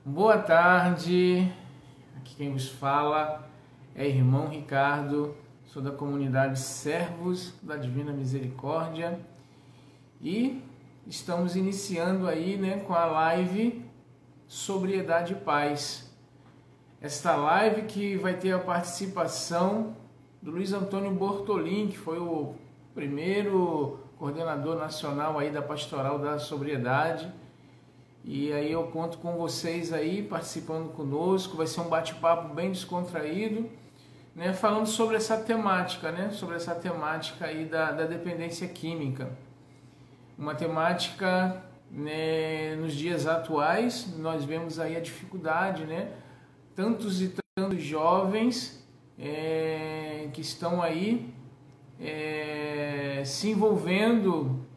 Boa tarde, aqui quem vos fala é irmão Ricardo, sou da comunidade Servos da Divina Misericórdia e estamos iniciando aí, com a live Sobriedade e Paz. Esta live que vai ter a participação do Luiz Antônio Bortolin, que foi o primeiro coordenador nacional aí da Pastoral da Sobriedade. E aí eu conto com vocês aí participando conosco, vai ser um bate-papo bem descontraído, falando sobre essa temática, sobre essa temática aí da dependência química. Uma temática, nos dias atuais, nós vemos aí a dificuldade, tantos e tantos jovens que estão aí se envolvendo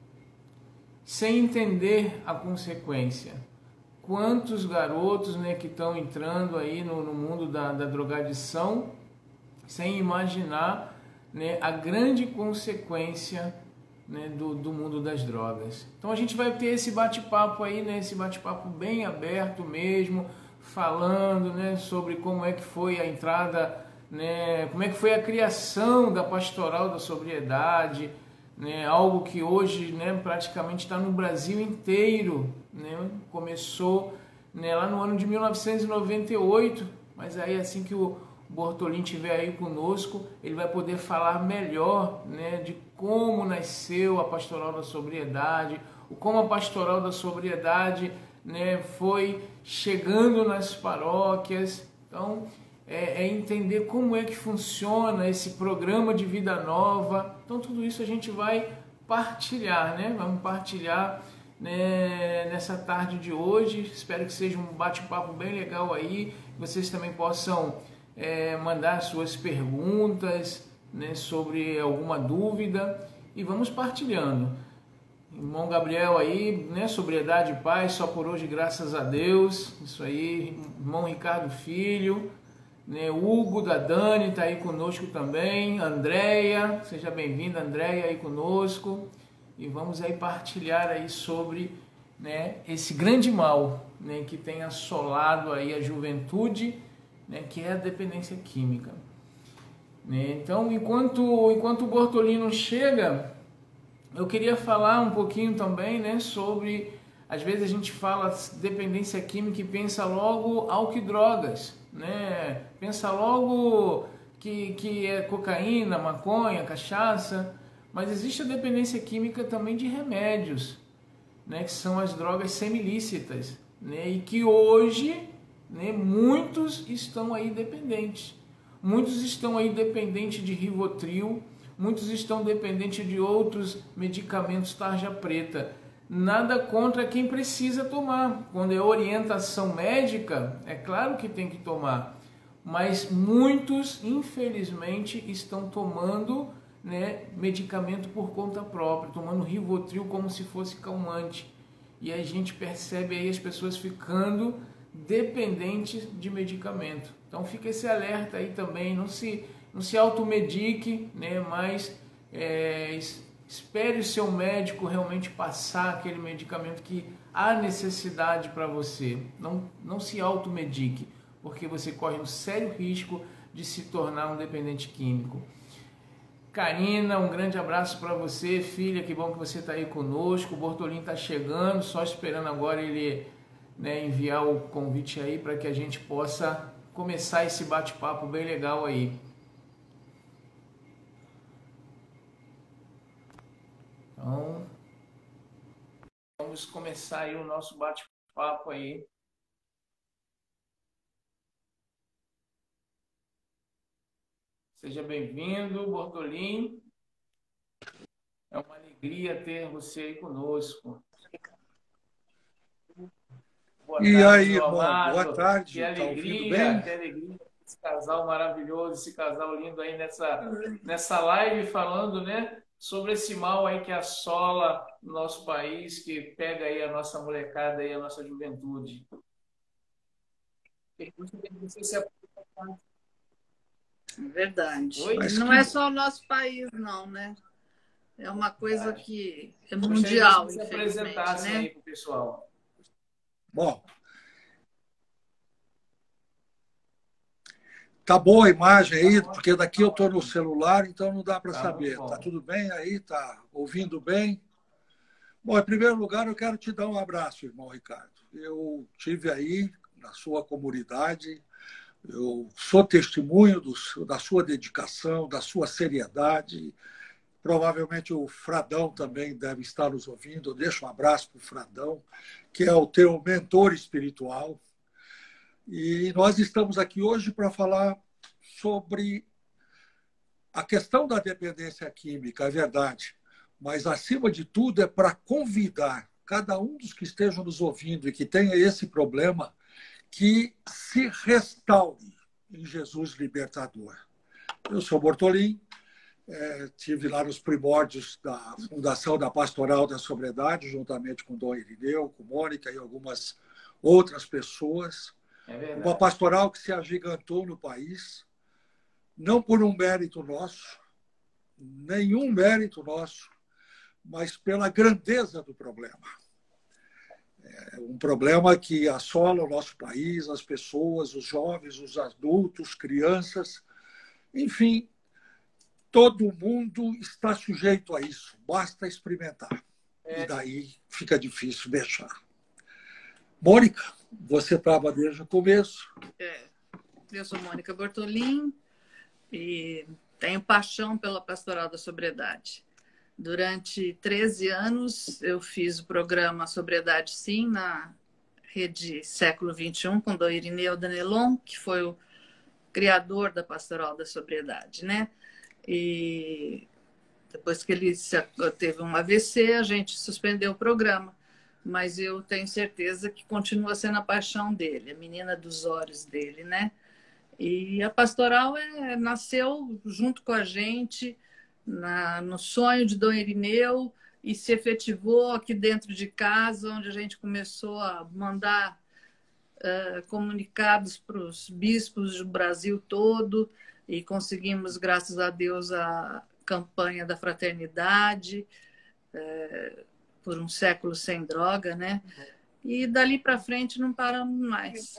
sem entender a consequência. Quantos garotos que estão entrando aí no mundo da drogadição sem imaginar a grande consequência do mundo das drogas. Então a gente vai ter esse bate-papo aí, esse bate-papo bem aberto mesmo, falando sobre como é que foi a entrada, como é que foi a criação da Pastoral da Sobriedade, algo que hoje praticamente está no Brasil inteiro, começou lá no ano de 1998, mas aí assim que o Bortolin estiver aí conosco, ele vai poder falar melhor de como nasceu a Pastoral da Sobriedade, como a Pastoral da Sobriedade foi chegando nas paróquias. Então entender como é que funciona esse programa de vida nova. Então tudo isso a gente vai partilhar, vamos partilhar nessa tarde de hoje. Espero que seja um bate-papo bem legal aí, que vocês também possam mandar suas perguntas sobre alguma dúvida e vamos partilhando. Irmão Gabriel aí, sobriedade e paz, só por hoje, graças a Deus. Isso aí, irmão Ricardo Filho, Hugo da Dani está aí conosco também, Andréia, seja bem-vinda, Andréia aí conosco, e vamos aí partilhar aí sobre esse grande mal que tem assolado aí a juventude, que é a dependência química. Então, enquanto o Bortolino chega, eu queria falar um pouquinho também sobre, às vezes a gente fala dependência química e pensa logo álcool e drogas, pensa logo que é cocaína, maconha, cachaça, mas existe a dependência química também de remédios, que são as drogas semilícitas, e que hoje muitos estão aí dependentes. Muitos estão aí dependentes de Rivotril, muitos estão dependentes de outros medicamentos tarja preta. Nada contra quem precisa tomar. Quando é orientação médica, é claro que tem que tomar. Mas muitos, infelizmente, estão tomando medicamento por conta própria, tomando Rivotril como se fosse calmante. E a gente percebe aí as pessoas ficando dependentes de medicamento. Então fica esse alerta aí também, não se automedique, mas espere o seu médico realmente passar aquele medicamento que há necessidade para você. Não se automedique, porque você corre um sério risco de se tornar um dependente químico. Karina, um grande abraço para você, filha, que bom que você está aí conosco. O Bortolin está chegando, só esperando agora ele enviar o convite aí para que a gente possa começar esse bate-papo bem legal aí. Então, vamos começar aí o nosso bate-papo aí. Seja bem-vindo, Bortolin. É uma alegria ter você aí conosco. Boa E tarde, aí, meu irmão? amado. Boa tarde. Que Tá ouvindo alegria, bem? que alegria. Esse casal maravilhoso, esse casal lindo aí nessa live falando, sobre esse mal aí que assola o nosso país, que pega aí a nossa molecada e a nossa juventude. Você se apresenta. Verdade. Oi? E não é só o nosso país, não, né? É uma coisa que é Gostaria que mundial, vocês se infelizmente, apresentassem aí né? para o pessoal. Bom, Tá boa a imagem aí, porque daqui eu estou no celular, então não dá para saber. Bom. Tá tudo bem aí? Tá ouvindo bem? Bom, em primeiro lugar, eu quero te dar um abraço, irmão Ricardo. Eu tive aí na sua comunidade, eu sou testemunho da sua dedicação, da sua seriedade. Provavelmente o Fradão também deve estar nos ouvindo. Eu deixo um abraço para o Fradão, que é o teu mentor espiritual. E nós estamos aqui hoje para falar sobre a questão da dependência química, é verdade. Mas, acima de tudo, é para convidar cada um dos que estejam nos ouvindo e que tenha esse problema que se restaure em Jesus libertador. Eu sou Bortolim, estive lá nos primórdios da fundação da Pastoral da Sobriedade, juntamente com Dom Irineu, com Mônica e algumas outras pessoas. Uma pastoral que se agigantou no país, não por um mérito nosso, nenhum mérito nosso, mas pela grandeza do problema. É um problema que assola o nosso país, as pessoas, os jovens, os adultos, crianças, enfim, todo mundo está sujeito a isso, basta experimentar. E daí fica difícil deixar. Mônica, você estava desde o começo. Eu sou Mônica Bortolim e tenho paixão pela Pastoral da Sobriedade. Durante 13 anos, eu fiz o programa Sobriedade Sim, na rede Século XXI, com Dom Irineu Danelon, que foi o criador da Pastoral da Sobriedade, né? E depois que ele teve um AVC, a gente suspendeu o programa. Mas eu tenho certeza que continua sendo a paixão dele, a menina dos olhos dele, né? E a Pastoral nasceu junto com a gente, no sonho de Dom Irineu, e se efetivou aqui dentro de casa, onde a gente começou a mandar comunicados para os bispos do Brasil todo, e conseguimos, graças a Deus, a campanha da fraternidade, por um século sem droga, né? E dali para frente não paramos mais.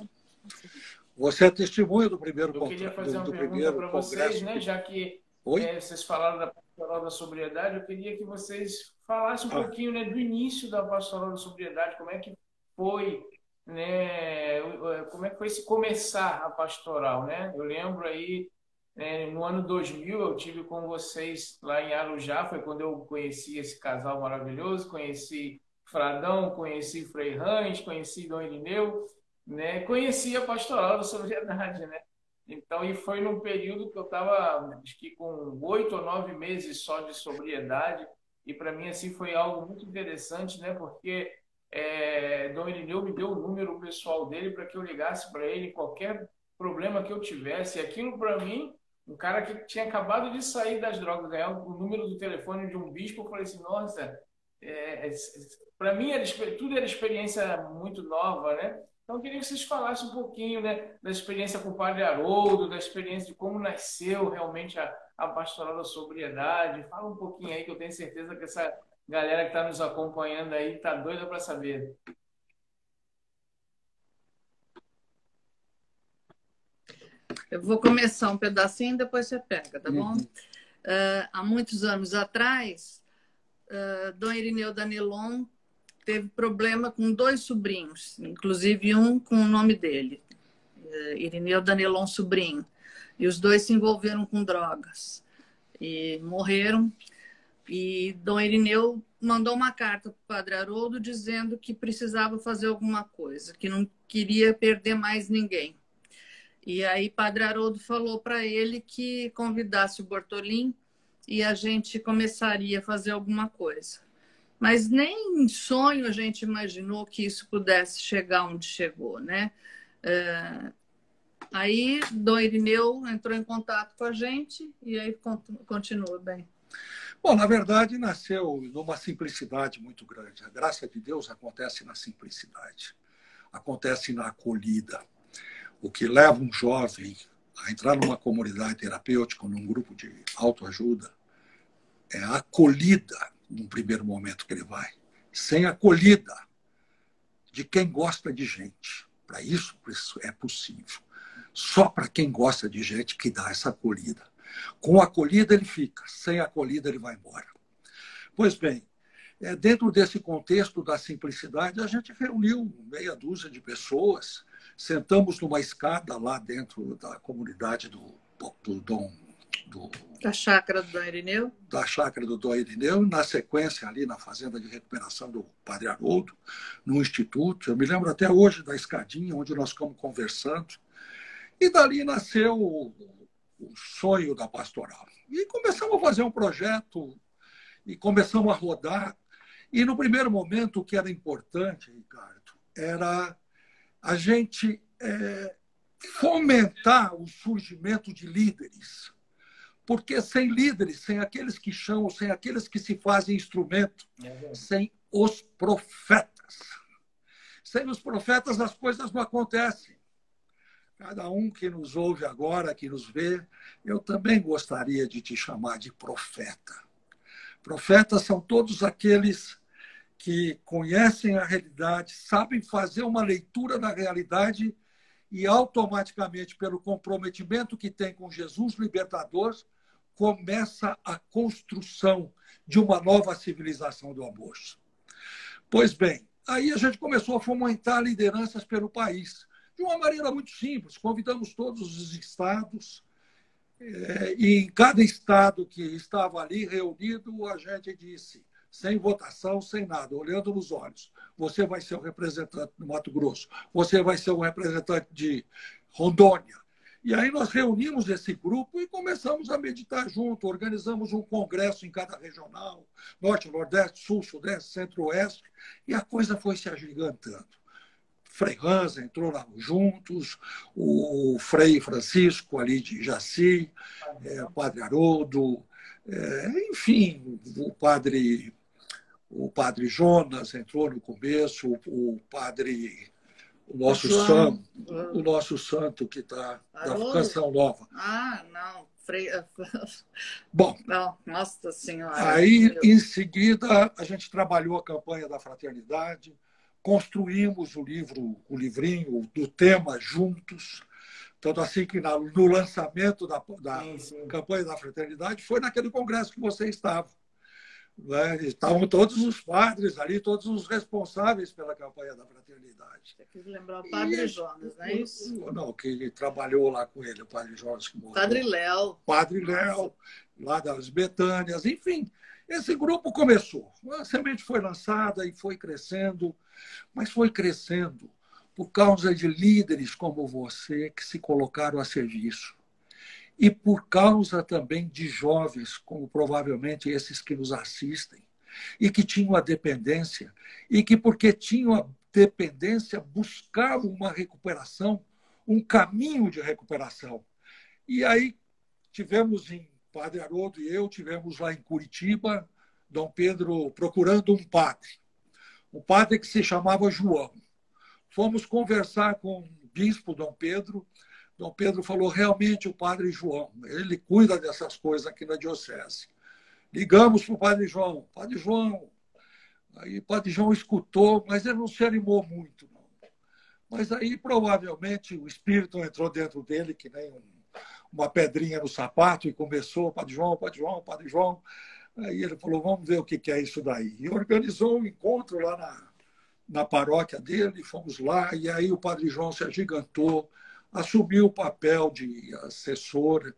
Você é testemunha do primeiro congresso. Eu queria fazer uma pergunta para vocês, né? Já que vocês falaram da Pastoral da Sobriedade, eu queria que vocês falassem um pouquinho, né, do início da Pastoral da Sobriedade, como é que foi, né? Como é que foi se começar a pastoral, né? Eu lembro aí, no ano 2000, eu tive com vocês lá em Arujá, foi quando eu conheci esse casal maravilhoso, conheci Fradão, conheci Frei Range, conheci Dom Irineu, né? Conheci a Pastoral da Sobriedade, né? Então, e foi num período que eu estava, acho que com 8 ou 9 meses só de sobriedade, e para mim, assim, foi algo muito interessante, né? Porque Dom Irineu me deu o número pessoal dele para que eu ligasse para ele qualquer problema que eu tivesse, e aquilo para mim, um cara que tinha acabado de sair das drogas, ganhar o número do telefone de um bispo, eu falei assim, nossa, para mim tudo era experiência muito nova, né? Então, eu queria que vocês falassem um pouquinho, né, da experiência com o Padre Haroldo, da experiência de como nasceu realmente a Pastoral da Sobriedade. Fala um pouquinho aí, que eu tenho certeza que essa galera que está nos acompanhando aí está doida para saber. Eu vou começar um pedacinho, depois você pega, tá bom? Há muitos anos atrás, Dom Irineu Danelon teve problema com 2 sobrinhos, inclusive um com o nome dele, Irineu Danelon Sobrinho. E os 2 se envolveram com drogas e morreram. E Dom Irineu mandou uma carta para o Padre Haroldo dizendo que precisava fazer alguma coisa, que não queria perder mais ninguém. E aí Padre Haroldo falou para ele que convidasse o Bortolim e a gente começaria a fazer alguma coisa. Mas nem em sonho a gente imaginou que isso pudesse chegar onde chegou, né? Aí Dom Irineu entrou em contato com a gente e aí continua bem. Bom, na verdade, nasceu numa simplicidade muito grande. A graça de Deus acontece na simplicidade, acontece na acolhida. O que leva um jovem a entrar numa comunidade terapêutica, num grupo de autoajuda, é a acolhida num primeiro momento que ele vai. Sem acolhida de quem gosta de gente. Para isso é possível. só para quem gosta de gente que dá essa acolhida. Com a acolhida ele fica, sem a acolhida ele vai embora. Pois bem, dentro desse contexto da simplicidade, a gente reuniu meia dúzia de pessoas, sentamos numa escada lá dentro da comunidade da chácara do Dom Irineu? Da chácara do Dom Irineu, na sequência ali na fazenda de recuperação do Padre Haroldo, no instituto. Eu me lembro até hoje da escadinha onde nós ficamos conversando. E dali nasceu o sonho da pastoral. E começamos a fazer um projeto e começamos a rodar. E no primeiro momento o que era importante, Ricardo, era a gente fomentar o surgimento de líderes. Porque sem líderes, sem aqueles que chamam, sem aqueles que se fazem instrumento, sem os profetas. Sem os profetas as coisas não acontecem. Cada um que nos ouve agora, que nos vê, eu também gostaria de te chamar de profeta. Profetas são todos aqueles que conhecem a realidade, sabem fazer uma leitura da realidade e automaticamente, pelo comprometimento que tem com Jesus libertador, começa a construção de uma nova civilização do amor. Pois bem, aí a gente começou a fomentar lideranças pelo país, de uma maneira muito simples. Convidamos todos os estados, e em cada estado que estava ali reunido, a gente disse, sem votação, sem nada, olhando nos olhos, você vai ser o representante do Mato Grosso, você vai ser o representante de Rondônia. E aí nós reunimos esse grupo e começamos a meditar junto, organizamos um congresso em cada regional, Norte, Nordeste, Sul, Sudeste, Centro-Oeste, e a coisa foi se agigantando. Frei Hansa entrou lá juntos, o Frei Francisco ali de Jaci, o Padre Haroldo, enfim, o Padre Jonas entrou no começo, o nosso santo que está da Canção Nova. Ah, não. Bom, não, Nossa Senhora. Aí, em seguida, a gente trabalhou a campanha da fraternidade, construímos o livrinho do tema juntos. Tanto assim que no lançamento da campanha da fraternidade foi naquele congresso que você estava. Estavam todos os padres ali, todos os responsáveis pela campanha da fraternidade. Você quis lembrar o Padre Jonas, não é isso? Não, que trabalhou lá com ele, o Padre Jonas. Que morreu. Padre Léo. Padre Léo, lá das Betânias, enfim. Esse grupo começou. A semente foi lançada e foi crescendo, mas foi crescendo por causa de líderes como você que se colocaram a serviço. E por causa também de jovens, como provavelmente esses que nos assistem, e que tinham a dependência, e que, porque tinham a dependência, buscavam uma recuperação, um caminho de recuperação. E aí tivemos Padre Haroldo e eu tivemos lá em Curitiba, Dom Pedro procurando um padre que se chamava João. Fomos conversar com o bispo Dom Pedro. Dom Pedro falou, realmente o Padre João, ele cuida dessas coisas aqui na diocese. Ligamos para o Padre João. Aí o Padre João escutou, mas ele não se animou muito, não. Mas aí provavelmente o Espírito entrou dentro dele, que nem uma pedrinha no sapato, e começou, Padre João. Aí ele falou, vamos ver o que é isso daí. E organizou um encontro lá na paróquia dele, fomos lá, e aí o Padre João se agigantou, assumiu o papel de assessor,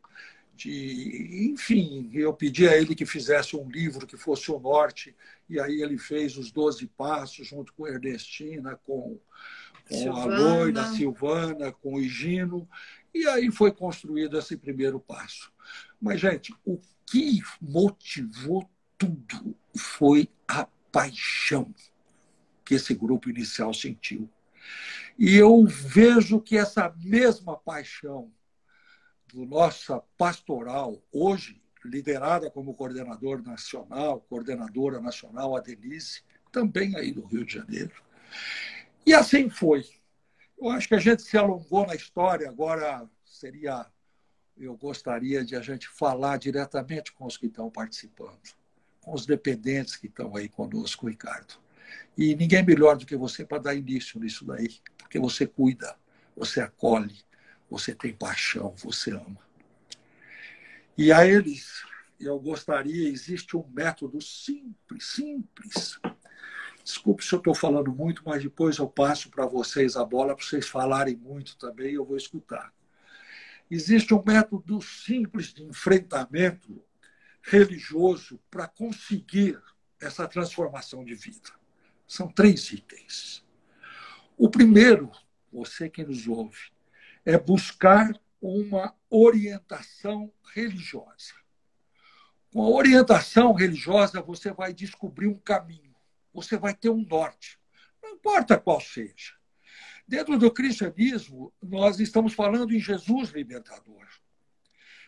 enfim, eu pedi a ele que fizesse um livro que fosse o norte, e aí ele fez os 12 Passos, junto com Ernestina, com a Loida, a Silvana, com o Higino, e aí foi construído esse primeiro passo. Mas, gente, o que motivou tudo foi a paixão que esse grupo inicial sentiu. E eu vejo que essa mesma paixão do nossa pastoral, hoje liderada como coordenadora nacional, a Denise, também aí do Rio de Janeiro. E assim foi. Eu acho que a gente se alongou na história, agora eu gostaria de a gente falar diretamente com os que estão participando, com os dependentes que estão aí conosco, Ricardo. E ninguém melhor do que você para dar início nisso daí, porque você cuida, você acolhe, você tem paixão, você ama. E a eles, eu gostaria, existe um método simples. Desculpe se eu estou falando muito, mas depois eu passo para vocês a bola, para vocês falarem muito também, e eu vou escutar. Existe um método simples de enfrentamento religioso para conseguir essa transformação de vida. São 3 itens. O primeiro, você que nos ouve, é buscar uma orientação religiosa. Com a orientação religiosa, você vai descobrir um caminho, você vai ter um norte, não importa qual seja. Dentro do cristianismo, nós estamos falando em Jesus libertador.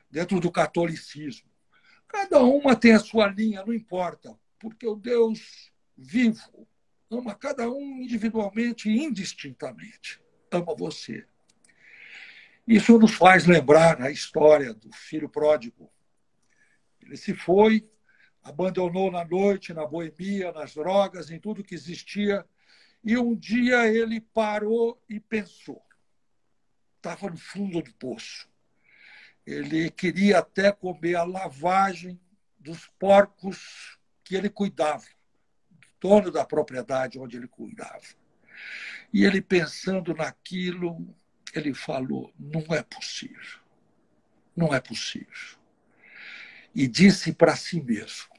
Dentro do catolicismo, cada uma tem a sua linha, não importa, porque o Deus vivo ama cada um individualmente e indistintamente. Ama você. Isso nos faz lembrar a história do filho pródigo. Ele se foi, abandonou na noite, na boemia, nas drogas, em tudo que existia, e um dia ele parou e pensou. Estava no fundo do poço. Ele queria até comer a lavagem dos porcos que ele cuidava, dono da propriedade onde ele cuidava. E ele, pensando naquilo, ele falou, não é possível. Não é possível. E disse para si mesmo,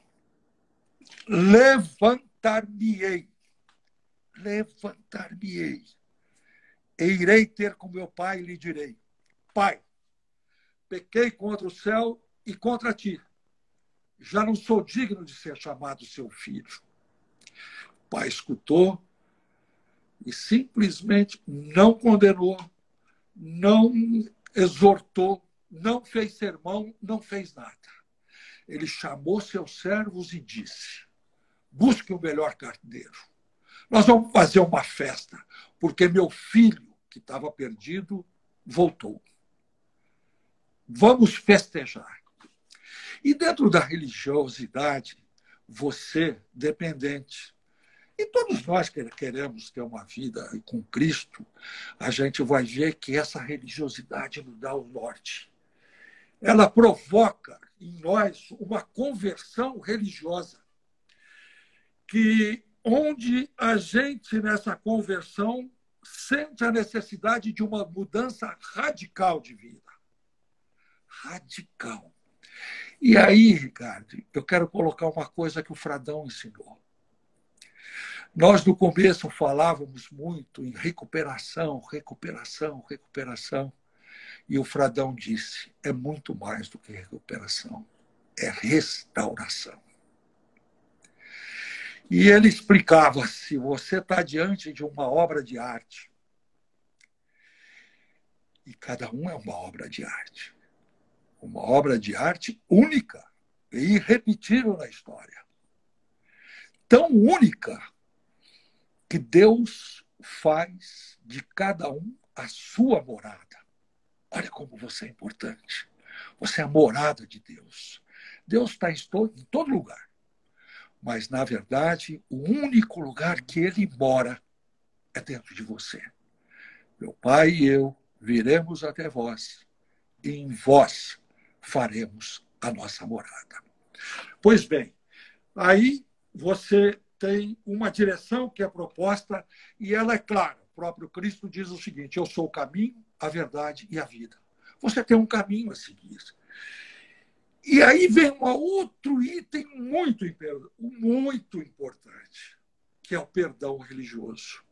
levantar-me-ei, e irei ter com meu pai e lhe direi, pai, pequei contra o céu e contra ti. Já não sou digno de ser chamado seu filho. O pai escutou e simplesmente não condenou, não exortou, não fez sermão, não fez nada. Ele chamou seus servos e disse, busque o melhor carneiro. Nós vamos fazer uma festa, porque meu filho, que estava perdido, voltou. Vamos festejar. E dentro da religiosidade, você, dependente, e todos nós que queremos ter uma vida com Cristo, a gente vai ver que essa religiosidade nos dá o norte. Ela provoca em nós uma conversão religiosa, que onde a gente, nessa conversão, sente a necessidade de uma mudança radical de vida. Radical. E aí, Ricardo, eu quero colocar uma coisa que o Fradão ensinou. Nós, no começo, falávamos muito em recuperação. E o Fradão disse, é muito mais do que recuperação, é restauração. E ele explicava, se você está diante de uma obra de arte, e cada um é uma obra de arte única e irrepetível na história. Tão única que Deus faz de cada um a sua morada. Olha como você é importante. Você é a morada de Deus. Deus está em todo lugar. Mas, na verdade, o único lugar que ele mora é dentro de você. Meu Pai e eu viremos até vós, e em vós faremos a nossa morada. Pois bem, aí você tem uma direção que é proposta, e ela é clara. O próprio Cristo diz o seguinte, eu sou o caminho, a verdade e a vida. Você tem um caminho a seguir. E aí vem um outro item muito importante, que é o perdão religioso.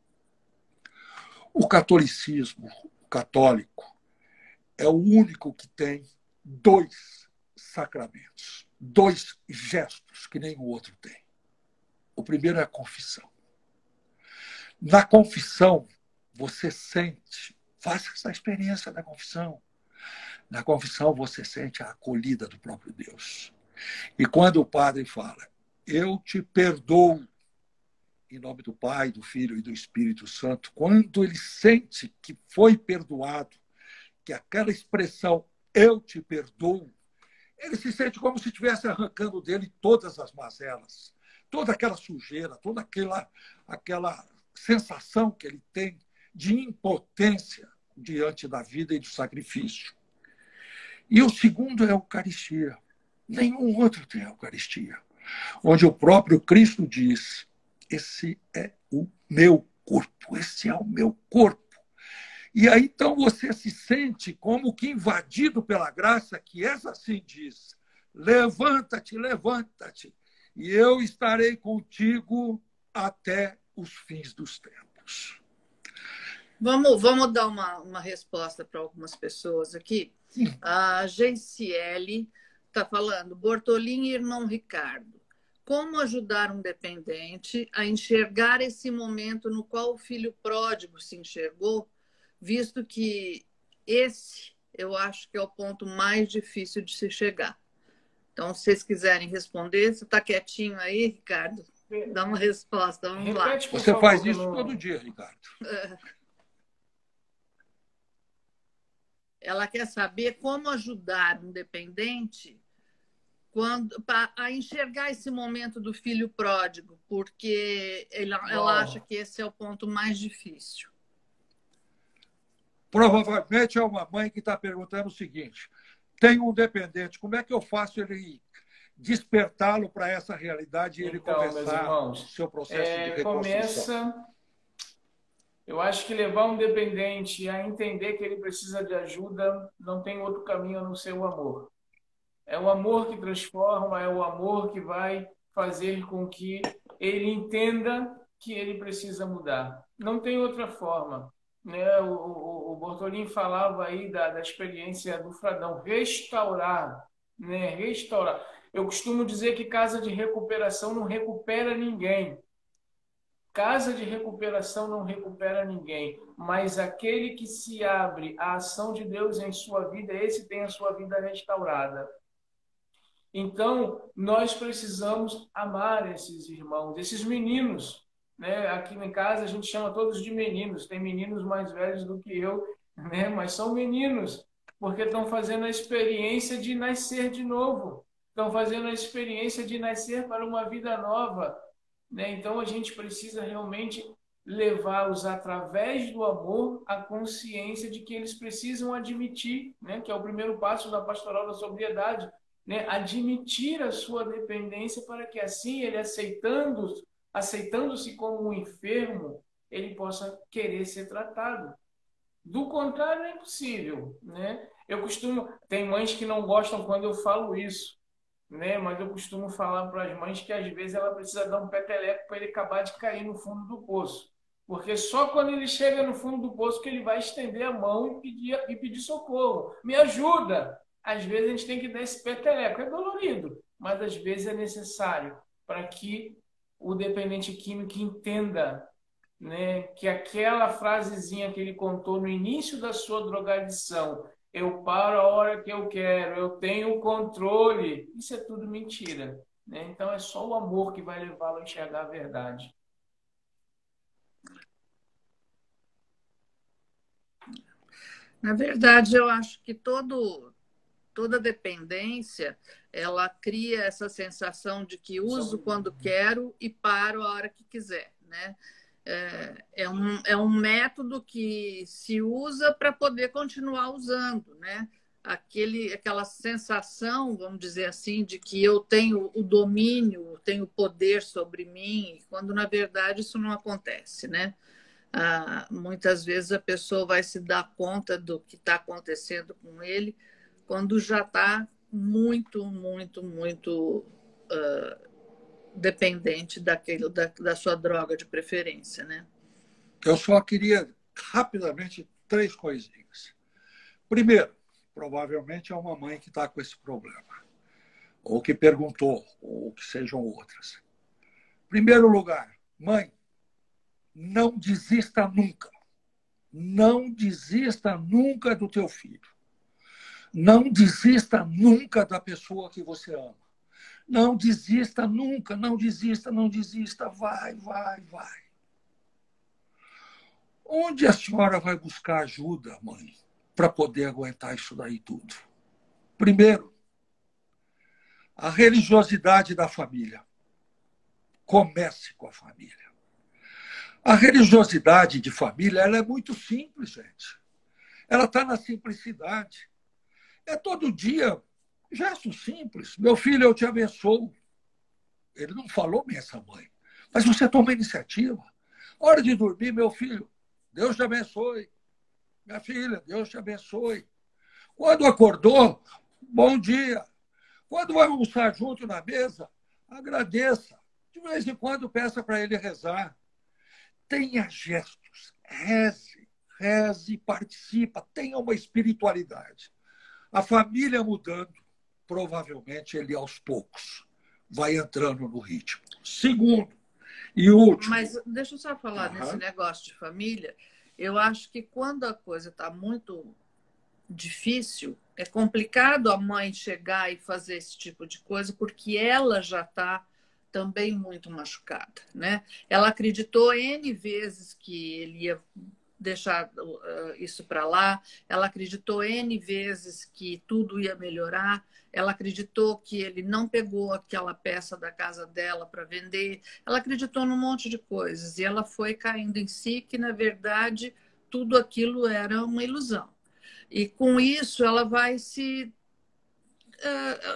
O catolicismo, o católico, é o único que tem 2 sacramentos, 2 gestos que nenhum outro tem. O primeiro é a confissão. Na confissão, você sente, faça essa experiência da confissão. Na confissão, você sente a acolhida do próprio Deus. E quando o padre fala, eu te perdoo, em nome do Pai, do Filho e do Espírito Santo, quando ele sente que foi perdoado, que aquela expressão, eu te perdoo, ele se sente como se estivesse arrancando dele todas as mazelas, toda aquela sujeira, toda aquela sensação que ele tem de impotência diante da vida e do sacrifício. E o segundo é a Eucaristia. Nenhum outro tem a Eucaristia. Onde o próprio Cristo diz: esse é o meu corpo, esse é o meu corpo. E aí, então, você se sente como que invadido pela graça, que essa assim diz: levanta-te, levanta-te, e eu estarei contigo até os fins dos tempos. Vamos dar uma resposta para algumas pessoas aqui. A Genciele está falando: Bortolin e irmão Ricardo, como ajudar um dependente a enxergar esse momento no qual o filho pródigo se enxergou, visto que esse eu acho que é o ponto mais difícil de se chegar. Então, se vocês quiserem responder, você está quietinho aí, Ricardo? Dá uma resposta, vamos lá. Você faz isso todo dia, Ricardo. Ela quer saber como ajudar um dependente a enxergar esse momento do filho pródigo, porque ela acha que esse é o ponto mais difícil. Provavelmente é uma mãe que está perguntando o seguinte: tenho um dependente, como é que eu faço ele despertá-lo para essa realidade e ele começar o seu processo de reconstrução? Eu acho que levar um dependente a entender que ele precisa de ajuda não tem outro caminho a não ser o amor. É o amor que transforma, é o amor que vai fazer com que ele entenda que ele precisa mudar. Não tem outra forma. Né? O Bortolin falava aí da experiência do Fradão, restaurar, né? Restaurar. Eu costumo dizer que casa de recuperação não recupera ninguém. Casa de recuperação não recupera ninguém, mas aquele que se abre à ação de Deus em sua vida, esse tem a sua vida restaurada. Então, nós precisamos amar esses irmãos, esses meninos. Né? Aqui em casa a gente chama todos de meninos, tem meninos mais velhos do que eu, né? Mas são meninos, porque estão fazendo a experiência de nascer de novo, estão fazendo a experiência de nascer para uma vida nova. Né? Então, a gente precisa realmente levá-los, através do amor, à consciência de que eles precisam admitir, né? Que é o primeiro passo da pastoral da sobriedade, né? Admitir a sua dependência para que assim ele, aceitando-se como um enfermo, ele possa querer ser tratado. Do contrário, é impossível. Né? Tem mães que não gostam quando eu falo isso, né? Mas eu costumo falar para as mães que às vezes ela precisa dar um peteleco para ele acabar de cair no fundo do poço. Porque só quando ele chega no fundo do poço que ele vai estender a mão e pedir socorro. Me ajuda! Às vezes a gente tem que dar esse peteleco. É dolorido, mas às vezes é necessário para que o dependente químico entenda, né, que aquela frasezinha que ele contou no início da sua drogadição: eu paro a hora que eu quero, eu tenho controle. Isso é tudo mentira. Né? Então é só o amor que vai levá-lo a enxergar a verdade. Na verdade, eu acho que toda dependência, ela cria essa sensação de que uso quando quero e paro a hora que quiser. Né? É um método que se usa para poder continuar usando, né? Aquela sensação, vamos dizer assim, de que eu tenho o domínio, tenho o poder sobre mim, quando na verdade isso não acontece, né? Muitas vezes a pessoa vai se dar conta do que está acontecendo com ele quando já está muito, muito, muito dependente da sua droga de preferência, né? Eu só queria, rapidamente, 3 coisinhas. Primeiro, provavelmente é uma mãe que está com esse problema, ou que perguntou, ou que sejam outras. Primeiro lugar, mãe, não desista nunca. Não desista nunca do teu filho. Não desista nunca da pessoa que você ama. Não desista nunca, não desista, não desista. Vai, vai, vai. Onde a senhora vai buscar ajuda, mãe, para poder aguentar isso daí tudo? Primeiro, a religiosidade da família. Comece com a família. A religiosidade de família ela é muito simples, gente. Ela está na simplicidade. É todo dia, gesto simples. Meu filho, eu te abençoo. Ele não falou essa mãe, mas você toma iniciativa. Hora de dormir, meu filho, Deus te abençoe. Minha filha, Deus te abençoe. Quando acordou, bom dia. Quando vai almoçar junto na mesa, agradeça. De vez em quando, peça para ele rezar. Tenha gestos. Reze, participa. Tenha uma espiritualidade. A família mudando, provavelmente ele, aos poucos, vai entrando no ritmo. Segundo e último. Mas deixa eu só falar nesse negócio de família. Eu acho que quando a coisa está muito difícil, é complicado a mãe chegar e fazer esse tipo de coisa, porque ela já está também muito machucada, né? Ela acreditou N vezes que ele ia deixar isso para lá, ela acreditou N vezes que tudo ia melhorar, ela acreditou que ele não pegou aquela peça da casa dela para vender, ela acreditou num monte de coisas e ela foi caindo em si que, na verdade, tudo aquilo era uma ilusão. E com isso ela vai se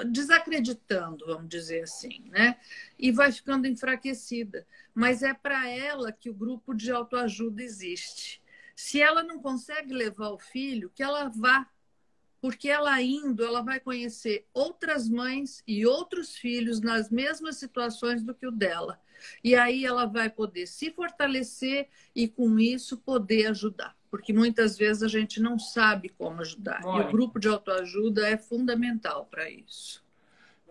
desacreditando, vamos dizer assim, né? E vai ficando enfraquecida. Mas é para ela que o grupo de autoajuda existe. Se ela não consegue levar o filho, que ela vá. Porque ela indo, ela vai conhecer outras mães e outros filhos nas mesmas situações do que o dela. E aí ela vai poder se fortalecer e, com isso, poder ajudar. Porque muitas vezes a gente não sabe como ajudar. E o grupo de autoajuda é fundamental para isso.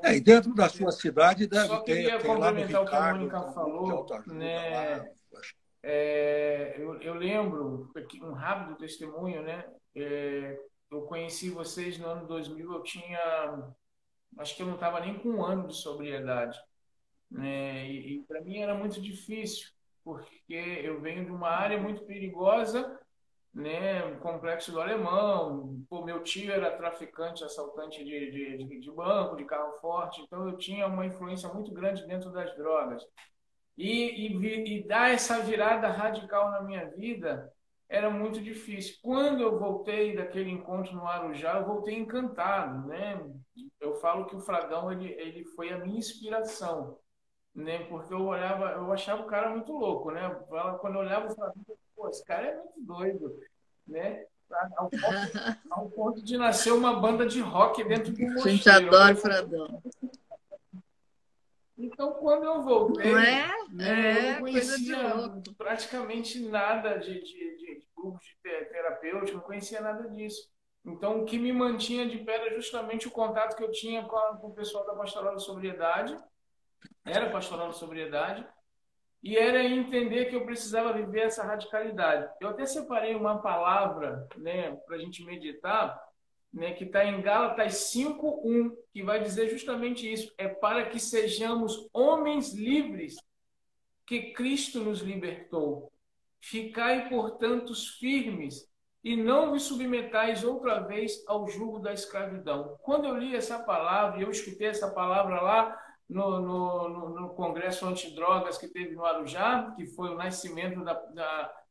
E dentro da sua cidade deve Só ter. queria complementar o que a Mônica um falou, né? Eu lembro, um rápido testemunho, né? Eu conheci vocês no ano 2000, acho que eu não estava nem com um ano de sobriedade, né? E para mim era muito difícil, porque eu venho de uma área muito perigosa, né? Complexo do Alemão. Pô, meu tio era traficante, assaltante de banco, de carro forte, então eu tinha uma influência muito grande dentro das drogas. E dar essa virada radical na minha vida era muito difícil. Quando eu voltei daquele encontro no Arujá, eu voltei encantado, né? Eu falo que o Fragão ele foi a minha inspiração, né? Porque eu achava o cara muito louco, né? Quando eu olhava o Fragão, pô, esse cara é muito doido, né? Ao ponto de nascer uma banda de rock dentro do mosteiro. A gente adora o Fragão. Então, quando eu voltei, eu não conhecia praticamente nada de grupos de terapêutica, não conhecia nada disso. Então, o que me mantinha de pé era justamente o contato que eu tinha com o pessoal da Pastoral da Sobriedade, era Pastoral da Sobriedade, e era entender que eu precisava viver essa radicalidade. Eu até separei uma palavra, né, para a gente meditar, né, que está em Gálatas 5:1, que vai dizer justamente isso. É para que sejamos homens livres que Cristo nos libertou. Ficai, portanto, firmes e não vos submetais outra vez ao jugo da escravidão. Quando eu li essa palavra, eu escutei essa palavra lá no Congresso Antidrogas que teve no Arujá, que foi o nascimento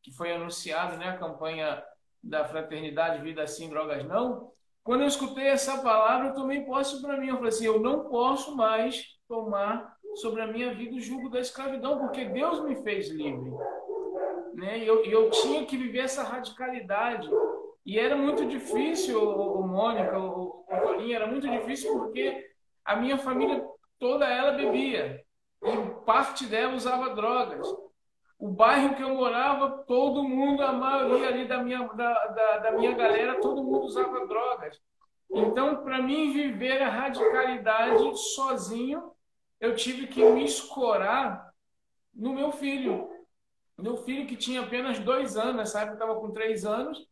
que foi anunciado, né, a campanha da Fraternidade Vida Sim, Drogas Não. Quando eu escutei essa palavra, eu tomei posse para mim. Eu falei assim, eu não posso mais tomar sobre a minha vida o jugo da escravidão, porque Deus me fez livre. Né? E eu tinha que viver essa radicalidade. E era muito difícil, Mônica, o Tolinho, era muito difícil porque a minha família toda ela bebia. E parte dela usava drogas. O bairro que eu morava, todo mundo, a maioria ali da minha galera, todo mundo usava drogas. Então, para mim viver a radicalidade sozinho, eu tive que me escorar no meu filho. Meu filho que tinha apenas 2 anos, nessa época eu estava com 3 anos,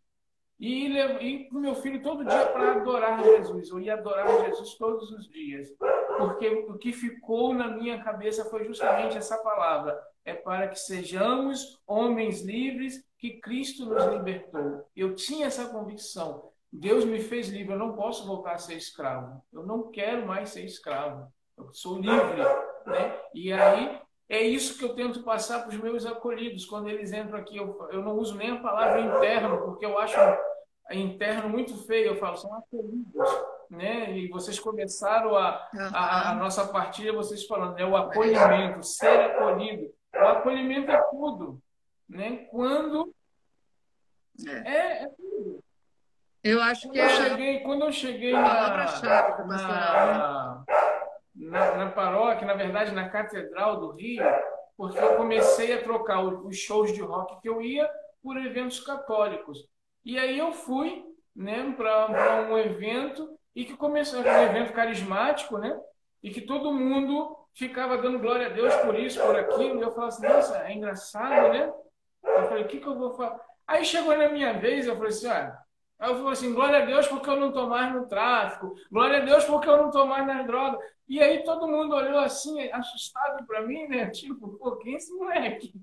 e com meu filho todo dia para adorar Jesus. Eu ia adorar Jesus todos os dias. Porque o que ficou na minha cabeça foi justamente essa palavra. É para que sejamos homens livres que Cristo nos libertou. Eu tinha essa convicção. Deus me fez livre, eu não posso voltar a ser escravo. Eu não quero mais ser escravo. Eu sou livre. Né? E aí, é isso que eu tento passar para os meus acolhidos. Quando eles entram aqui, eu não uso nem a palavra interno, porque eu acho interno muito feio, eu falo, são acolhidos, né? E vocês começaram a nossa partilha, vocês falando, né? O acolhimento, ser acolhido. O acolhimento é tudo, né? É tudo. Eu acho que Quando eu cheguei palavra-chave da pastoral, na paróquia, na verdade, na Catedral do Rio, porque eu comecei a trocar os shows de rock que eu ia por eventos católicos. E aí eu fui, né, para um evento e que começou um evento carismático, né? E que todo mundo ficava dando glória a Deus por isso, por aquilo. E eu falava assim, nossa, é engraçado, né? Eu falei, o que eu vou falar? Aí chegou na minha vez, eu falei assim, aí eu falei assim, glória a Deus porque eu não estou mais no tráfico, glória a Deus porque eu não estou mais nas drogas. E aí todo mundo olhou assim, assustado para mim, né? Tipo, pô, quem é esse moleque?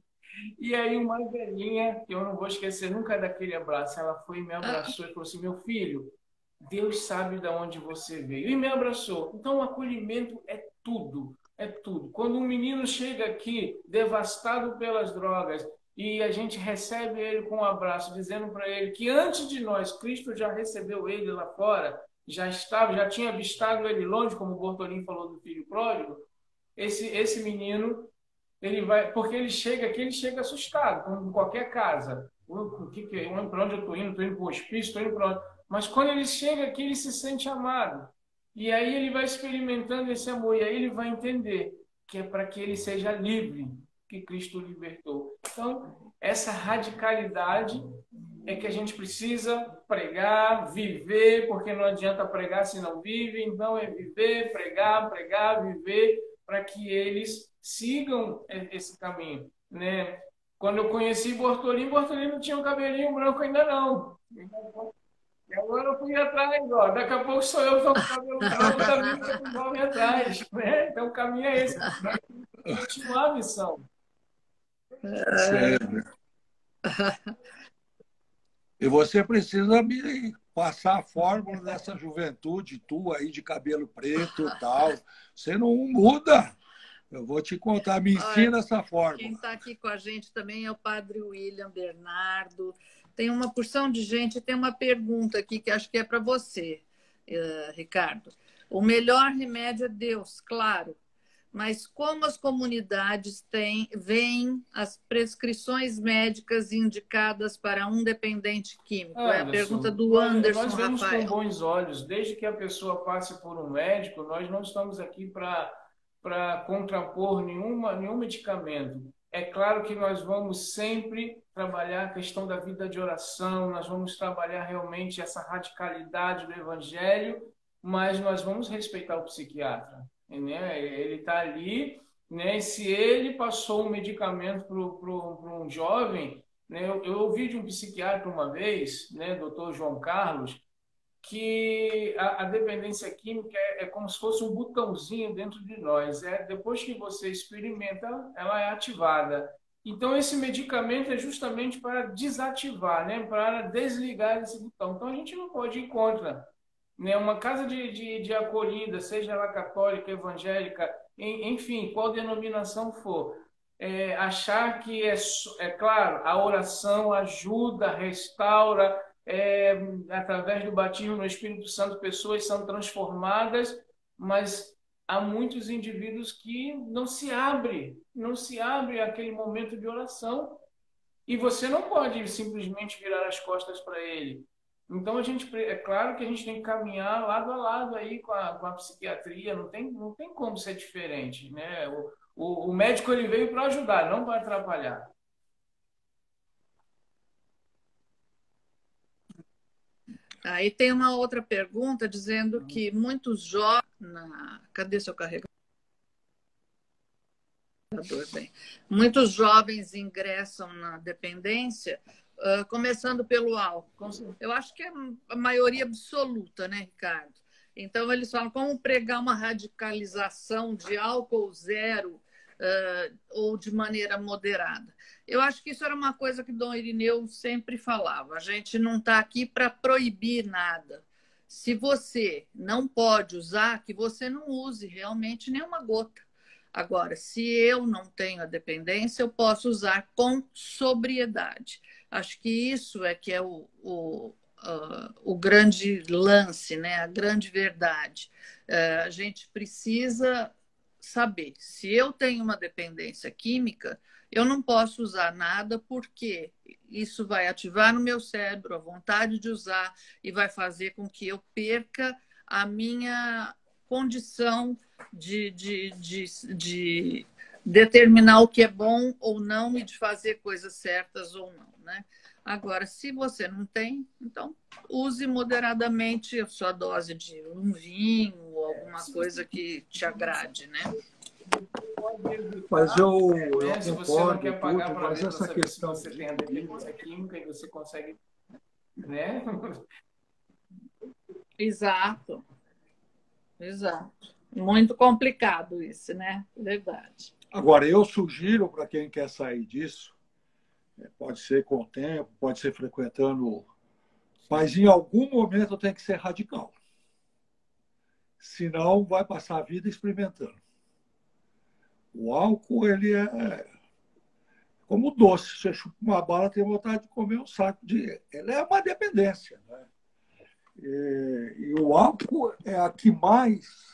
E aí uma velhinha, que eu não vou esquecer nunca daquele abraço, ela foi e me abraçou e falou assim, meu filho, Deus sabe de onde você veio. E me abraçou. Então o acolhimento é tudo, é tudo. Quando um menino chega aqui devastado pelas drogas e a gente recebe ele com um abraço, dizendo para ele que antes de nós, Cristo já recebeu ele lá fora, já tinha avistado ele longe, como o Bortolin falou do filho pródigo, esse menino ele vai, porque ele chega aqui, ele chega assustado, como em qualquer casa. O que que é? Para onde eu estou indo? Estou indo para o hospício, estou indo para onde? Mas quando ele chega aqui, ele se sente amado. E aí ele vai experimentando esse amor, e aí ele vai entender que é para que ele seja livre, que Cristo o libertou. Então, essa radicalidade é que a gente precisa pregar, viver, porque não adianta pregar se não vive, então é viver, pregar, viver, para que eles sigam esse caminho, né? Quando eu conheci Bortolin não tinha um cabelinho branco ainda não. E agora eu fui atrás, ó. Daqui a pouco sou eu que estou com o cabelo branco também, que eu vou atrás, né? Então o caminho é esse. Continuar a missão. Sempre. E você precisa me passar a fórmula dessa juventude tua aí de cabelo preto e tal. Você não muda. Eu vou te contar, me ensina essa fórmula. Quem está aqui com a gente também é o padre William Bernardo. Tem uma porção de gente, tem uma pergunta aqui que acho que é para você, Ricardo. O melhor remédio é Deus, claro, mas como as comunidades veem as prescrições médicas indicadas para um dependente químico? É a pergunta do Anderson Nós vemos Rafael. com bons olhos, desde que a pessoa passe por um médico, nós não estamos aqui para contrapor nenhum medicamento. É claro que nós vamos sempre trabalhar a questão da vida de oração, nós vamos trabalhar realmente essa radicalidade do evangelho, mas nós vamos respeitar o psiquiatra, né? Ele está ali, né? Se ele passou um medicamento para um jovem, né? Eu ouvi de um psiquiatra uma vez, né, doutor João Carlos, que a dependência química é como se fosse um botãozinho dentro de nós. Depois que você experimenta, ela é ativada. Então, esse medicamento é justamente para desativar, né? Para desligar esse botão. Então, a gente não pode ir contra, né? Uma casa de acolhida, seja ela católica, evangélica, enfim, qual denominação for, achar que é claro, a oração ajuda, restaura, através do batismo no Espírito Santo, pessoas são transformadas, mas há muitos indivíduos que não se abre aquele momento de oração, e você não pode simplesmente virar as costas para ele. Então é claro que a gente tem que caminhar lado a lado aí com a psiquiatria, não tem como ser diferente, né? O médico ele veio para ajudar, não para atrapalhar. Aí tem uma outra pergunta dizendo que muitos jovens... Cadê seu carregador? Bem, muitos jovens ingressam na dependência, começando pelo álcool. Eu acho que é a maioria absoluta, né, Ricardo? Então, eles falam como pregar uma radicalização de álcool zero ou de maneira moderada. Eu acho que isso era uma coisa que Dom Irineu sempre falava. A gente não está aqui para proibir nada. Se você não pode usar, que você não use realmente nenhuma gota. Agora, se eu não tenho a dependência, eu posso usar com sobriedade. Acho que isso é que é o grande lance, né? A grande verdade. A gente precisa saber, se eu tenho uma dependência química, eu não posso usar nada porque isso vai ativar no meu cérebro a vontade de usar e vai fazer com que eu perca a minha condição de determinar o que é bom ou não e de fazer coisas certas ou não, né? Agora, se você não tem, então use moderadamente a sua dose de um vinho ou alguma coisa que te agrade, né? Mas eu Se você não quer pagar tudo, para mas ver essa se questão você tem a dependência química e você consegue, né? Exato. Muito complicado isso, né? Verdade. Agora, eu sugiro para quem quer sair disso, pode ser com o tempo, pode ser frequentando, mas em algum momento tem que ser radical. Senão, vai passar a vida experimentando. O álcool, ele é como doce. Você chupa uma bala, tem vontade de comer um saco de... Ele é uma dependência, né? E o álcool é a que mais...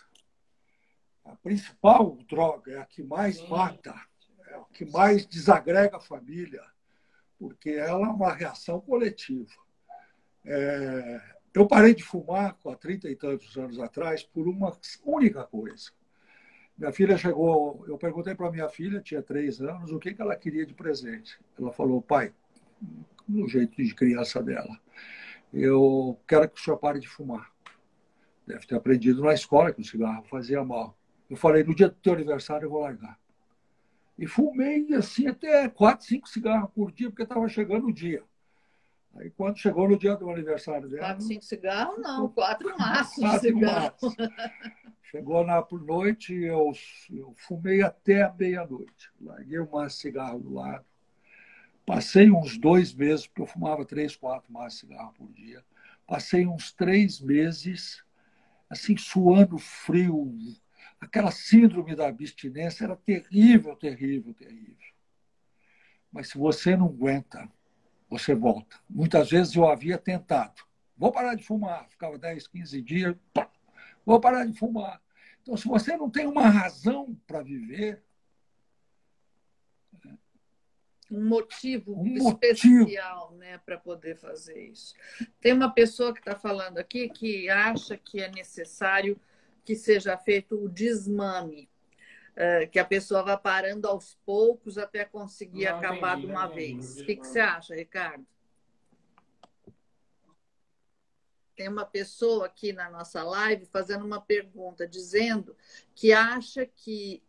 A principal droga, é a que mais mata, é a que mais desagrega a família, porque ela é uma reação coletiva. Eu parei de fumar há 30 e tantos anos atrás por uma única coisa. Minha filha chegou, eu perguntei para minha filha, tinha 3 anos, o que ela queria de presente. Ela falou, pai, no jeito de criança dela, eu quero que o senhor pare de fumar. Deve ter aprendido na escola que o cigarro fazia mal. Eu falei, no dia do teu aniversário eu vou largar. E fumei assim até 4, 5 cigarros por dia, porque estava chegando o dia. Aí quando chegou no dia do aniversário dela... 4, 5 cigarros? Não, 4 maços de cigarro. Chegou na noite, eu fumei até a meia-noite. Larguei um maço de cigarro do lado. Passei uns 2 meses, porque eu fumava 3, 4 maços de cigarro por dia. Passei uns 3 meses, assim, suando frio. Aquela síndrome da abstinência era terrível, terrível, terrível. Mas se você não aguenta, você volta. Muitas vezes eu havia tentado. Vou parar de fumar. Ficava 10, 15 dias. Pá, vou parar de fumar. Então, se você não tem uma razão para viver... Um motivo especial, né, para poder fazer isso. Tem uma pessoa que está falando aqui que acha que é necessário que seja feito o desmame, que a pessoa vá parando aos poucos até conseguir acabar de uma vez. O que você acha, Ricardo? Tem uma pessoa aqui na nossa live fazendo uma pergunta, dizendo que acha que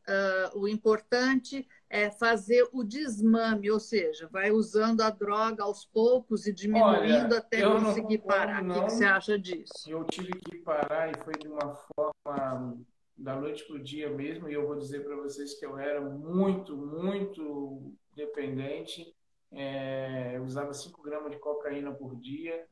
o importante é fazer o desmame, ou seja, vai usando a droga aos poucos e diminuindo até conseguir parar. O que você acha disso? Eu tive que parar e foi de uma forma da noite para o dia mesmo, e eu vou dizer para vocês que eu era muito, muito dependente. Eu usava 5 gramas de cocaína por dia,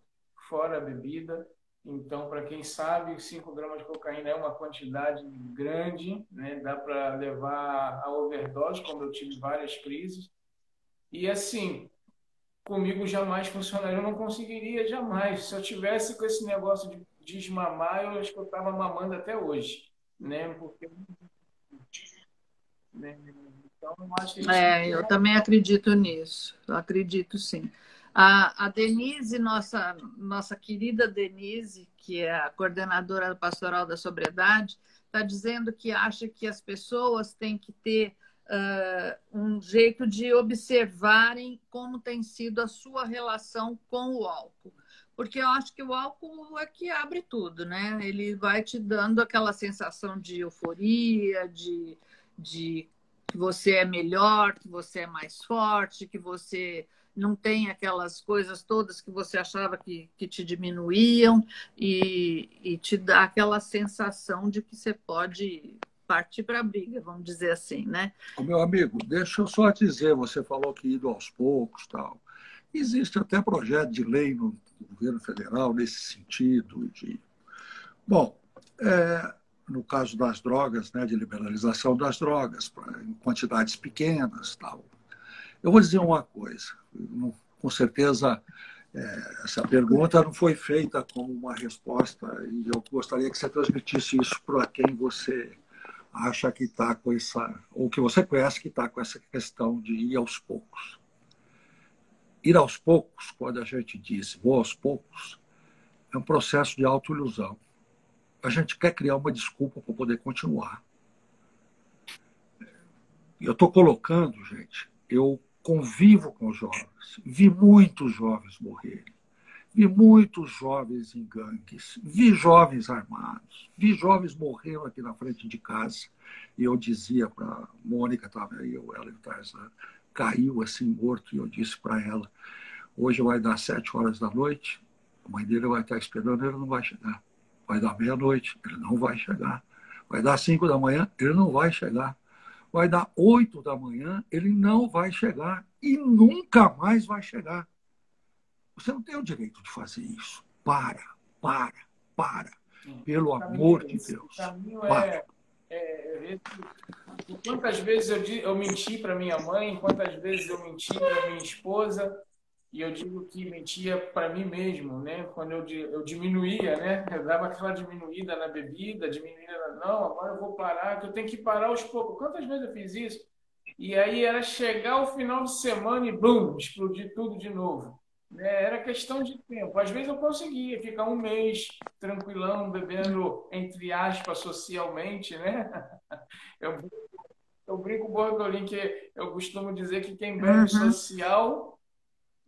fora a bebida. Então, para quem sabe, 5 gramas de cocaína é uma quantidade grande, né? Dá para levar a overdose, como eu tive várias crises. E assim, comigo jamais funcionaria, eu não conseguiria jamais. Se eu tivesse com esse negócio de desmamar, eu acho que eu estava mamando até hoje, né? Porque... Então, eu acho que eu também acredito nisso, eu acredito sim. A Denise, nossa querida Denise, que é a coordenadora pastoral da sobriedade, está dizendo que acha que as pessoas têm que ter um jeito de observarem como tem sido a sua relação com o álcool. Porque eu acho que o álcool é que abre tudo, né? Ele vai te dando aquela sensação de euforia, de que você é melhor, que você é mais forte, que você não tem aquelas coisas todas que você achava que te diminuíam e te dá aquela sensação de que você pode partir para a briga, vamos dizer assim, né? Meu amigo, deixa eu só dizer, você falou que indo aos poucos, tal. Existe até projeto de lei no governo federal nesse sentido de... Bom, no caso das drogas, né, de liberalização das drogas, em quantidades pequenas, tal. Eu vou dizer uma coisa, com certeza Essa pergunta não foi feita como uma resposta e eu gostaria que você transmitisse isso para quem você acha que está com essa, ou que você conhece que está com essa questão de ir aos poucos. Ir aos poucos, quando a gente diz vou aos poucos, é um processo de autoilusão. A gente quer criar uma desculpa para poder continuar. Eu estou colocando, gente, eu convivo com jovens, vi muitos jovens morrerem, vi muitos jovens em gangues, vi jovens armados, vi jovens morrendo aqui na frente de casa. E eu dizia para a Mônica, estava aí, ela e o Tarzan, caiu assim morto, e eu disse para ela, hoje vai dar 7 horas da noite, a mãe dele vai estar esperando, ele não vai chegar. Vai dar meia-noite, ele não vai chegar. Vai dar 5 da manhã, ele não vai chegar. Vai dar 8 da manhã, ele não vai chegar e nunca mais vai chegar. Você não tem o direito de fazer isso. Para. Pelo amor de Deus. O caminho é quantas vezes eu menti para minha mãe, quantas vezes eu menti para minha esposa, e eu digo que mentia para mim mesmo, né? Quando eu diminuía, né? Eu dava aquela diminuída na bebida, não, agora eu vou parar, que eu tenho que parar aos poucos. Quantas vezes eu fiz isso? E aí era chegar o final de semana e, bum, explodir tudo de novo. Era questão de tempo. Às vezes eu conseguia ficar um mês tranquilão, bebendo, entre aspas, socialmente, né? Eu, eu brinco, Bordolim, que eu costumo dizer que quem bebe social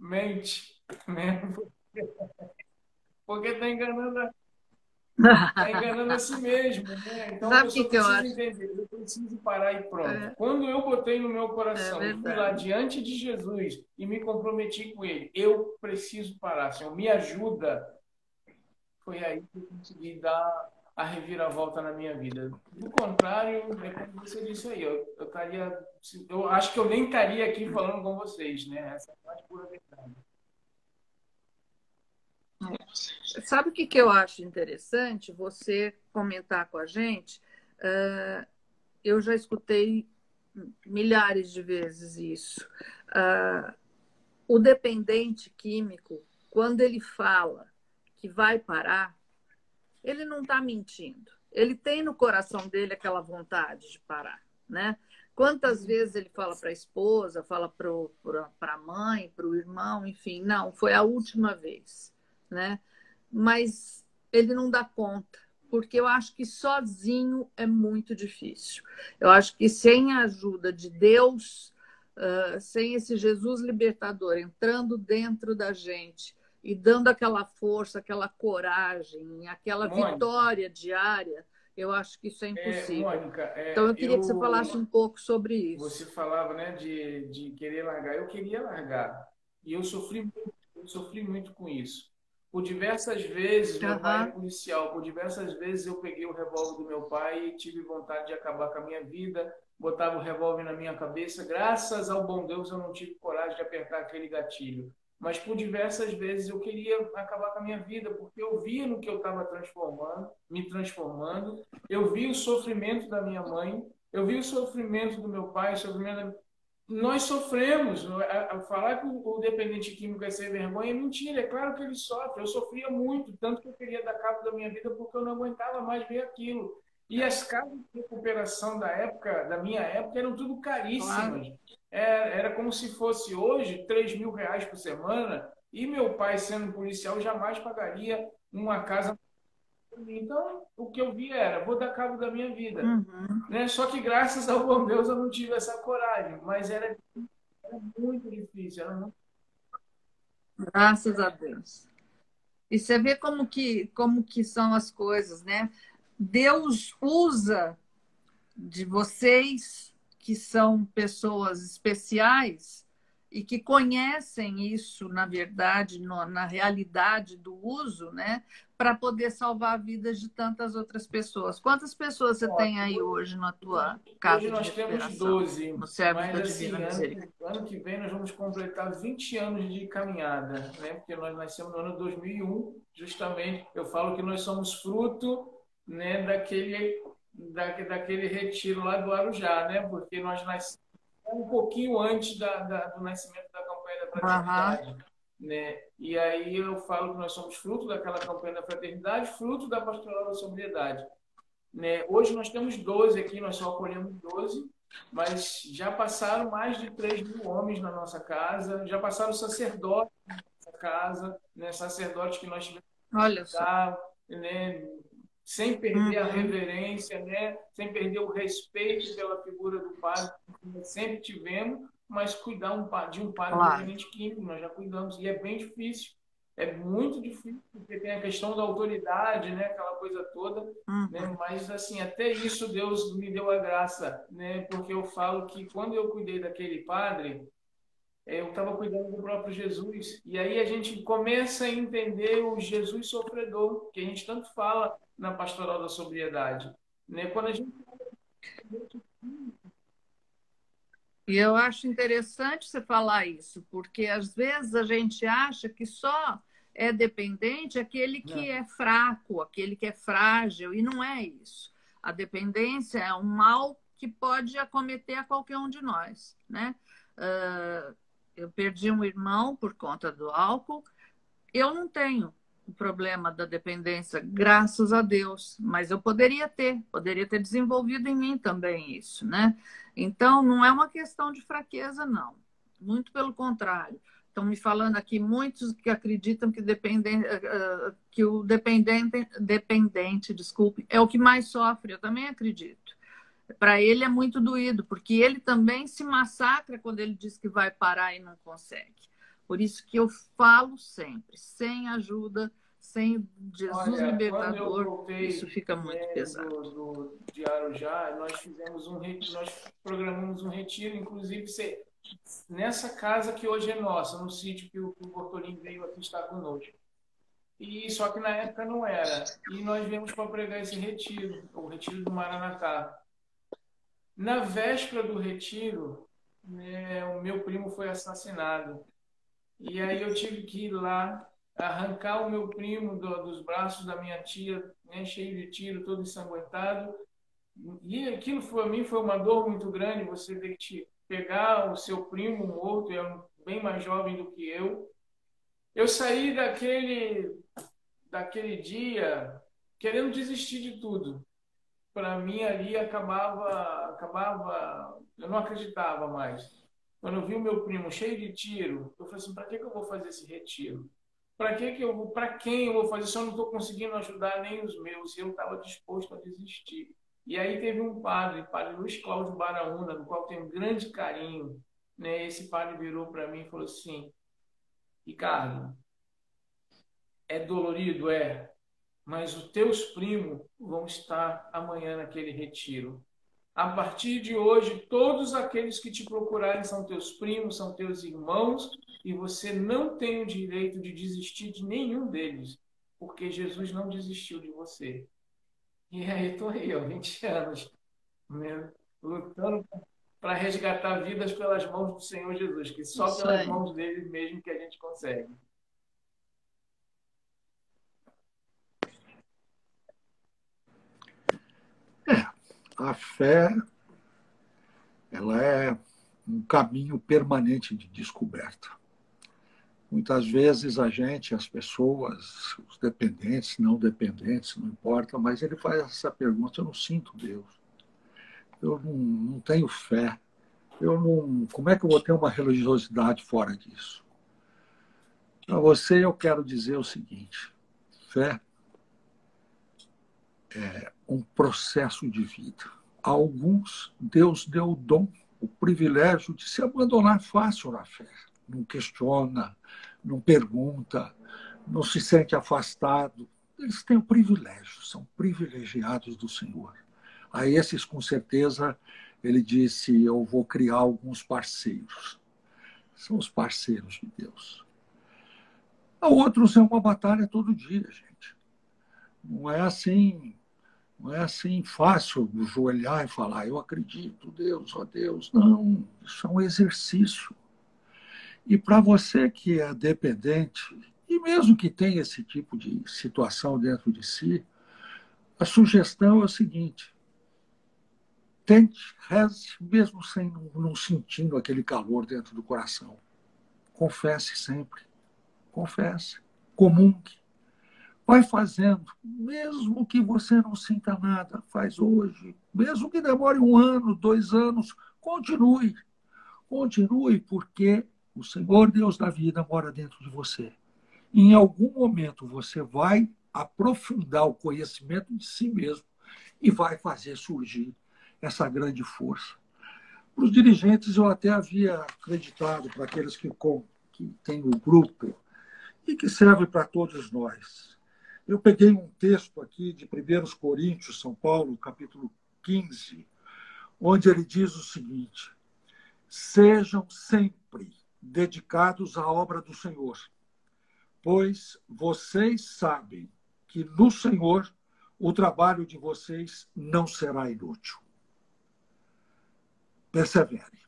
mente, né? Porque está enganando a si mesmo, né? Então Sabe a pessoa que eu precisa acho? entender, eu preciso parar e pronto. Quando eu botei no meu coração, fui lá diante de Jesus e me comprometi com ele, eu preciso parar, Senhor, me ajuda. Foi aí que eu consegui dar a reviravolta na minha vida. Do contrário, é como você disse aí, eu acho que eu nem estaria aqui falando com vocês, né? Essa é a mais pura verdade. Sabe o que eu acho interessante você comentar com a gente? Eu já escutei milhares de vezes isso. O dependente químico, quando ele fala que vai parar, ele não está mentindo. Ele tem no coração dele aquela vontade de parar, né? Quantas vezes ele fala para a esposa, fala para a mãe, para o irmão, enfim, não, foi a última vez, né? Mas ele não dá conta, porque eu acho que sozinho é muito difícil. Eu acho que sem a ajuda de Deus, sem esse Jesus libertador entrando dentro da gente e dando aquela força, aquela coragem, aquela vitória diária, eu acho que isso é impossível. Mônica, então eu queria que você falasse um pouco sobre isso. Você falava, né, de querer largar. Eu queria largar. E eu sofri muito com isso. Por diversas vezes, meu pai é policial, por diversas vezes eu peguei o revólver do meu pai e tive vontade de acabar com a minha vida, botava o revólver na minha cabeça. Graças ao bom Deus eu não tive coragem de apertar aquele gatilho. Mas por diversas vezes eu queria acabar com a minha vida, porque eu via no que eu estava me transformando, eu vi o sofrimento da minha mãe, eu vi o sofrimento do meu pai, nós sofremos. Falar que o dependente químico é sem vergonha é mentira, é claro que ele sofre. Eu sofria muito, tanto que eu queria dar cabo da minha vida porque eu não aguentava mais ver aquilo. E as casas de recuperação da minha época, eram tudo caríssimas. Claro. Era como se fosse hoje R$3.000 por semana, e meu pai, sendo policial, jamais pagaria uma casa. Então, o que eu vi era, vou dar cabo da minha vida. Né? Só que, graças ao bom Deus, eu não tive essa coragem, mas era muito difícil. Graças a Deus. E você vê como que são as coisas, né? Deus usa de vocês, que são pessoas especiais e que conhecem isso, na verdade, na realidade do uso, né? Para poder salvar vidas de tantas outras pessoas. Quantas pessoas você tem aí hoje na tua casa de recuperação? Hoje nós temos 12. No Servos mas, da Divina Misericórdia. Ano que vem nós vamos completar 20 anos de caminhada, né? Porque nós nascemos no ano 2001, justamente. Eu falo que nós somos fruto, né, daquele retiro lá do Arujá, né? Porque nós nascemos um pouquinho antes do nascimento da campanha da fraternidade. né? E aí eu falo que nós somos fruto daquela campanha da fraternidade, fruto da pastoral da sobriedade, né? Hoje nós temos 12 aqui, nós só acolhemos 12, mas já passaram mais de 3.000 homens na nossa casa, já passaram sacerdotes na nossa casa, né? Sacerdotes que nós tivemos Olha que só. dar, né? Sem perder a reverência, né? Sem perder o respeito pela figura do padre, que nós sempre tivemos, mas cuidar de um padre Claro. dependente químico, nós já cuidamos, e é bem difícil. É muito difícil, porque tem a questão da autoridade, né? Aquela coisa toda, né? Mas, assim, até isso Deus me deu a graça, né? Porque eu falo que quando eu cuidei daquele padre, eu estava cuidando do próprio Jesus. E aí a gente começa a entender o Jesus sofredor, que a gente tanto fala na pastoral da sobriedade, né? Quando a gente... E eu acho interessante você falar isso, porque às vezes a gente acha que só é dependente aquele que é fraco, aquele que é frágil, e não é isso. A dependência é um mal que pode acometer a qualquer um de nós, né? Eu perdi um irmão por conta do álcool. Eu não tenho o problema da dependência, graças a Deus, mas eu poderia ter desenvolvido em mim também isso, né? Então, não é uma questão de fraqueza, não. Muito pelo contrário. Estão me falando aqui muitos que acreditam que o dependente, desculpe, é o que mais sofre. Eu também acredito. Para ele é muito doído, porque ele também se massacra quando ele diz que vai parar e não consegue. Por isso que eu falo sempre, sem ajuda, sem Jesus libertador, voltei, isso fica muito pesado. De Arujá, nós programamos um retiro, inclusive nessa casa que hoje é nossa, no sítio que o Bortolini veio aqui estar conosco. E só que na época não era. E nós viemos para pregar esse retiro, o retiro do Maranatá. Na véspera do retiro, né, o meu primo foi assassinado. E aí eu tive que ir lá, arrancar o meu primo dos braços da minha tia, né, cheio de tiro, todo ensanguentado. E aquilo para mim foi uma dor muito grande, você ter que pegar o seu primo morto, é bem mais jovem do que eu. Eu saí daquele dia querendo desistir de tudo. Para mim ali acabava, eu não acreditava mais. Quando eu vi o meu primo cheio de tiro, eu falei assim, para que eu vou fazer esse retiro? Para quem eu vou fazer se eu não estou conseguindo ajudar nem os meus? E eu estava disposto a desistir. E aí teve um padre Luiz Cláudio Baraúna, no qual tenho um grande carinho, né? Esse padre virou para mim e falou assim, Ricardo, é dolorido, é, mas os teus primos vão estar amanhã naquele retiro. A partir de hoje, todos aqueles que te procurarem são teus primos, são teus irmãos, e você não tem o direito de desistir de nenhum deles, porque Jesus não desistiu de você. E aí estou aí, ó, 20 anos, né, lutando para resgatar vidas pelas mãos do Senhor Jesus, que só Isso pelas aí. mãos dele mesmo que a gente consegue. A fé, ela é um caminho permanente de descoberta. Muitas vezes a gente, as pessoas, os dependentes, não dependentes, não importa, mas ele faz essa pergunta, eu não sinto Deus, eu não tenho fé, como é que eu vou ter uma religiosidade fora disso? Para você eu quero dizer o seguinte, fé é um processo de vida. A alguns, Deus deu o dom, o privilégio de se abandonar fácil na fé. Não questiona, não pergunta, não se sente afastado. Eles têm o privilégio, são privilegiados do Senhor. A esses, com certeza, ele disse, eu vou criar alguns parceiros. São os parceiros de Deus. A outros é uma batalha todo dia, gente. Não é assim fácil ajoelhar e falar, eu acredito, Deus, ó Deus. Não, isso é um exercício. E para você que é dependente, e mesmo que tenha esse tipo de situação dentro de si, a sugestão é o seguinte, tente, reze, mesmo sem não sentindo aquele calor dentro do coração. Confesse sempre. confesse, comungue. Vai fazendo, mesmo que você não sinta nada, faz hoje. Mesmo que demore 1 ano, 2 anos, continue. Continue, porque o Senhor Deus da vida mora dentro de você. Em algum momento você vai aprofundar o conhecimento de si mesmo e vai fazer surgir essa grande força. Para os dirigentes, eu até havia acreditado, para aqueles que têm o grupo, e que serve para todos nós. Eu peguei um texto aqui de 1 Coríntios, São Paulo, capítulo 15, onde ele diz o seguinte: sejam sempre dedicados à obra do Senhor, pois vocês sabem que no Senhor o trabalho de vocês não será inútil. Persevere,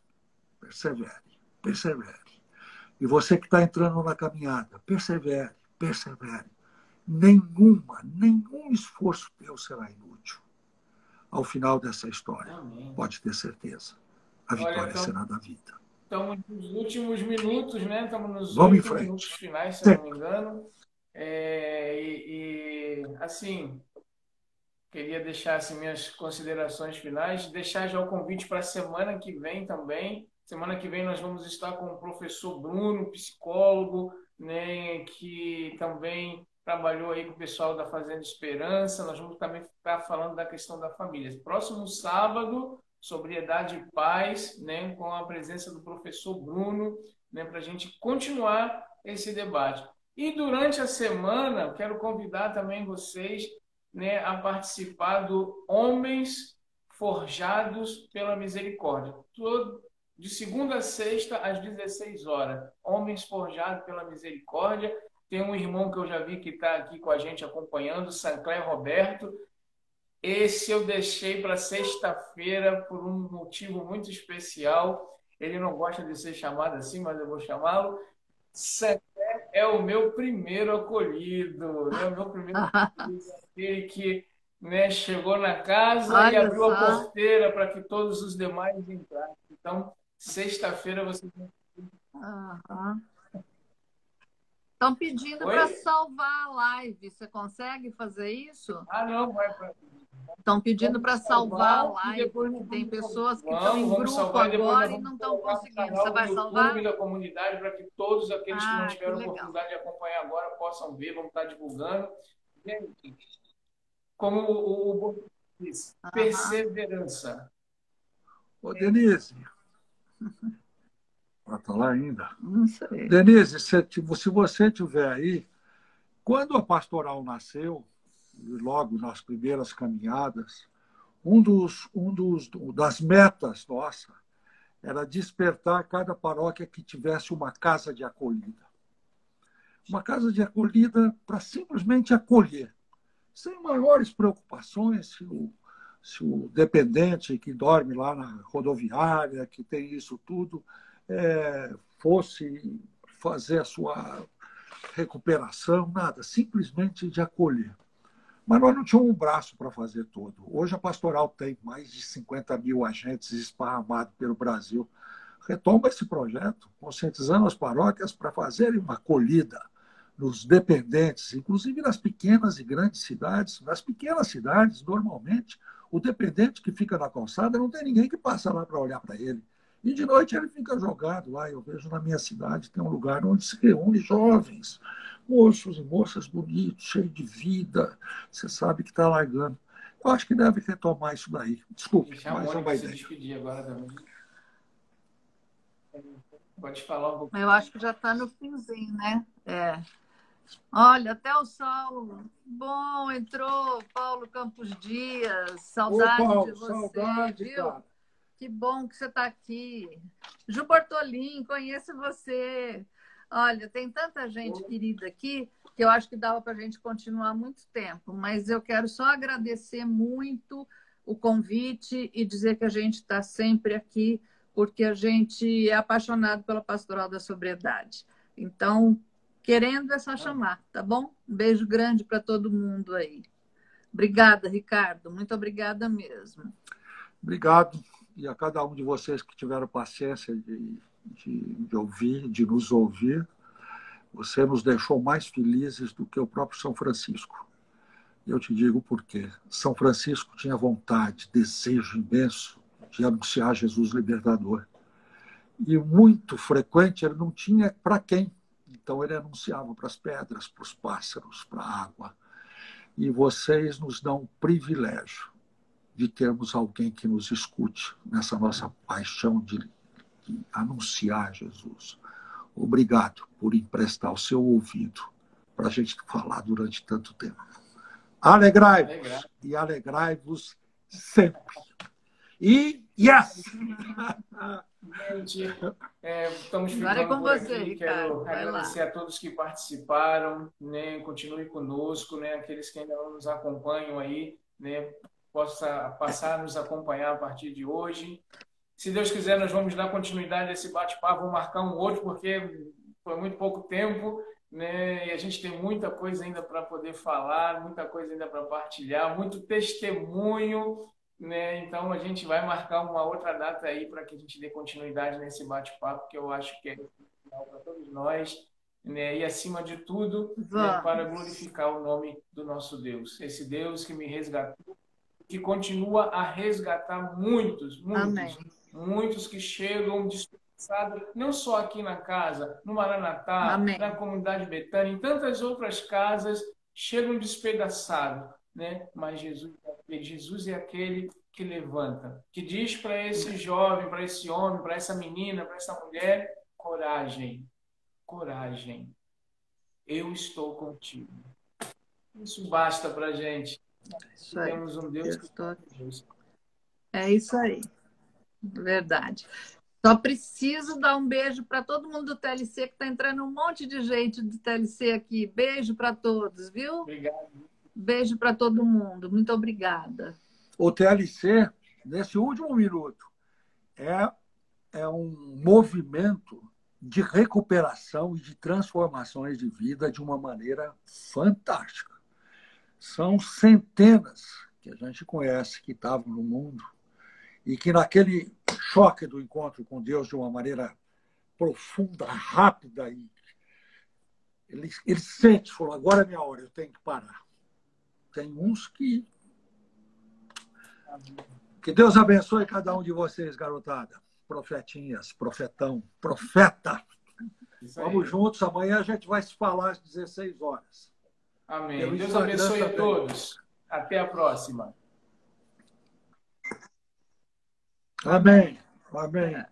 persevere, persevere. E você que está entrando na caminhada, persevere, persevere. Nenhum esforço teu será inútil. Ao final dessa história, amém, pode ter certeza, a vitória será da vida. Estamos nos últimos minutos, né? Estamos nos 8 minutos finais, se eu não me engano. Assim, queria deixar assim, minhas considerações finais, deixar já o convite para a semana que vem também. Semana que vem nós vamos estar com o professor Bruno, psicólogo, né, que também trabalhou aí com o pessoal da Fazenda Esperança. Nós vamos também estar falando da questão da família. Próximo sábado, sobriedade e paz, né, com a presença do professor Bruno, né, para a gente continuar esse debate. E durante a semana, quero convidar também vocês, né, a participar do Homens Forjados pela Misericórdia. De segunda a sexta, às 16 horas. Homens Forjados pela Misericórdia. Tem um irmão que eu já vi que está aqui com a gente acompanhando, Sancler Roberto. Esse eu deixei para sexta-feira por um motivo muito especial. Ele não gosta de ser chamado assim, mas eu vou chamá-lo. Sancler é o meu primeiro acolhido, né? O meu primeiro acolhido, aquele que, né, chegou na casa e abriu a porteira para que todos os demais entrassem. Então, sexta-feira você... Estão pedindo para salvar a live. Você consegue fazer isso? Não, vai para... Estão pedindo para salvar a live. Tem pessoas que estão em grupo agora e não estão conseguindo. Você vai salvar? YouTube da comunidade para que todos aqueles que não tiveram oportunidade de acompanhar agora possam ver. Vamos estar divulgando. Como o disse, perseverança. Ô, Denise. Está lá ainda? Não sei. Denise, se você estiver aí, quando a pastoral nasceu, logo nas primeiras caminhadas, das metas nossa era despertar cada paróquia que tivesse uma casa de acolhida. Uma casa de acolhida para simplesmente acolher, sem maiores preocupações se o dependente que dorme lá na rodoviária, que tem isso tudo, fosse fazer a sua recuperação, nada, simplesmente de acolher. Mas nós não tínhamos um braço para fazer tudo. Hoje a pastoral tem mais de 50 mil agentes esparramados pelo Brasil. Retoma esse projeto, conscientizando as paróquias para fazerem uma acolhida nos dependentes, inclusive nas pequenas e grandes cidades. Nas pequenas cidades, normalmente, o dependente que fica na calçada não tem ninguém que passa lá para olhar para ele. E de noite ele fica jogado lá. Eu vejo na minha cidade, tem um lugar onde se reúne jovens, moços e moças bonitos, cheios de vida. Você sabe que está largando. Eu acho que deve retomar isso daí. Desculpe, mas é uma ideia. Despedir agora também. Pode falar um pouco. Eu acho que já está no finzinho, né? Olha, até o sol. Bom, entrou Paulo Campos Dias. Saudade de você, saudade, viu? Cara. Que bom que você está aqui. Ju Bortolim, conheço você. Olha, tem tanta gente querida aqui que eu acho que dava para a gente continuar muito tempo, mas eu quero só agradecer muito o convite e dizer que a gente está sempre aqui porque a gente é apaixonado pela Pastoral da Sobriedade. Então, querendo é só chamar, tá bom? Um beijo grande para todo mundo aí. Obrigada, Ricardo. Muito obrigada mesmo. Obrigado. E a cada um de vocês que tiveram paciência de ouvir, de nos ouvir. Você nos deixou mais felizes do que o próprio São Francisco. Eu te digo por quê. São Francisco tinha vontade, desejo imenso de anunciar Jesus libertador. E muito frequente ele não tinha para quem. Então ele anunciava para as pedras, para os pássaros, para a água. E vocês nos dão o privilégio de termos alguém que nos escute nessa nossa paixão de anunciar Jesus. Obrigado por emprestar o seu ouvido para a gente falar durante tanto tempo. Alegrai-vos e alegrai-vos sempre. E yes! Gente, estamos Agora é ficando com por você, aqui. Ricardo. Quero agradecer a todos que participaram, né? Continue conosco, né? Aqueles que ainda não nos acompanham aí, né? Possa passar a nos acompanhar a partir de hoje. Se Deus quiser, nós vamos dar continuidade a esse bate-papo, vamos marcar um outro, porque foi muito pouco tempo, né? E a gente tem muita coisa ainda para poder falar, muita coisa ainda para partilhar, muito testemunho, né? Então a gente vai marcar uma outra data aí para que a gente dê continuidade nesse bate-papo, que eu acho que é final para todos nós, né? E acima de tudo, né, para glorificar o nome do nosso Deus, esse Deus que me resgatou, que continua a resgatar muitos, Amém. muitos que chegam despedaçados, não só aqui na casa, no Maranatá, Amém. na comunidade Betânia, em tantas outras casas, chegam despedaçados, né? Mas Jesus é aquele que levanta, que diz para esse jovem, para esse homem, para essa menina, para essa mulher: coragem, coragem, eu estou contigo. Isso basta para a gente. Isso aí. Temos um Deus que é isso aí. Verdade. Só preciso dar um beijo para todo mundo do TLC, que está entrando um monte de gente do TLC aqui. Beijo para todos, viu? Obrigado. Beijo para todo mundo. Muito obrigada. O TLC, nesse último minuto, é um movimento de recuperação e de transformações de vida de uma maneira fantástica. São centenas que a gente conhece que estavam no mundo e que naquele choque do encontro com Deus de uma maneira profunda, rápida, ele sente, falou: agora é minha hora, eu tenho que parar. Tem uns que... Que Deus abençoe cada um de vocês, garotada. Profetinhas, profetão, profeta. Vamos juntos, amanhã a gente vai se falar às 16 horas. Amém. Deus abençoe a todos. Até a próxima. Amém. Amém.